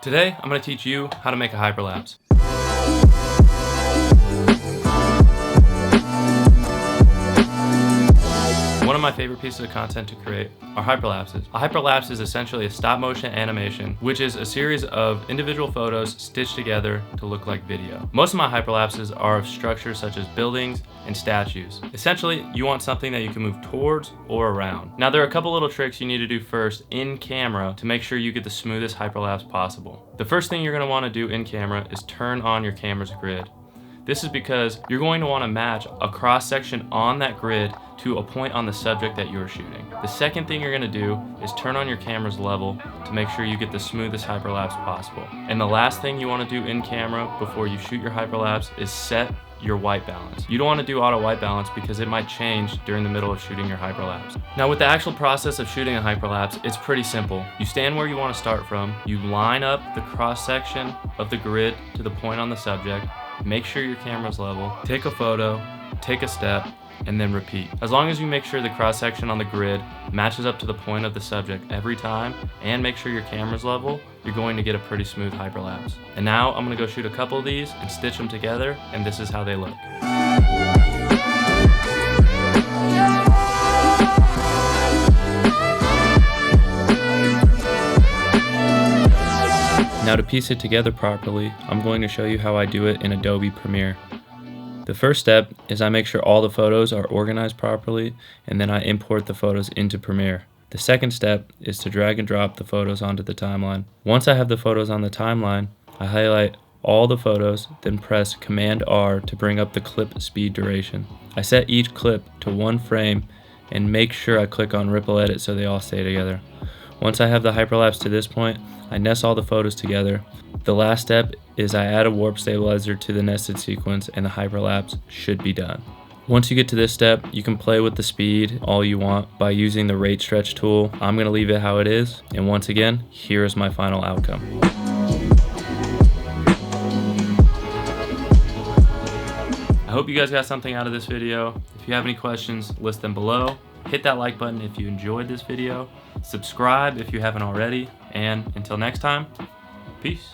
Today, I'm going to teach you how to make a hyperlapse. One of my favorite pieces of content to create are hyperlapses. A hyperlapse is essentially a stop motion animation, which is a series of individual photos stitched together to look like video. Most of my hyperlapses are of structures such as buildings and statues. Essentially, you want something that you can move towards or around. Now, there are a couple little tricks you need to do first in camera to make sure you get the smoothest hyperlapse possible. The first thing you're going to want to do in camera is turn on your camera's grid. This is because you're going to want to match a cross section on that grid to a point on the subject that you're shooting. The second thing you're going to do is turn on your camera's level to make sure you get the smoothest hyperlapse possible. And the last thing you want to do in camera before you shoot your hyperlapse is set your white balance. You don't want to do auto white balance because it might change during the middle of shooting your hyperlapse. Now, with the actual process of shooting a hyperlapse, it's pretty simple. You stand where you want to start from, you line up the cross section of the grid to the point on the subject, make sure your camera's level, take a photo, take a step, and then repeat. As long as you make sure the cross section on the grid matches up to the point of the subject every time and make sure your camera's level, you're going to get a pretty smooth hyperlapse. And now I'm gonna go shoot a couple of these and stitch them together, and this is how they look. Now, to piece it together properly, I'm going to show you how I do it in Adobe Premiere. The first step is I make sure all the photos are organized properly, and then I import the photos into Premiere. The second step is to drag and drop the photos onto the timeline. Once I have the photos on the timeline, I highlight all the photos, then press Command R to bring up the clip speed duration. I set each clip to 1 frame and make sure I click on Ripple Edit so they all stay together. Once I have the hyperlapse to this point, I nest all the photos together. The last step is I add a warp stabilizer to the nested sequence, and the hyperlapse should be done. Once you get to this step, you can play with the speed all you want by using the rate stretch tool. I'm going to leave it how it is, and once again, here is my final outcome. I hope you guys got something out of this video. If you have any questions, list them below. Hit that like button if you enjoyed this video. Subscribe if you haven't already. And until next time, peace.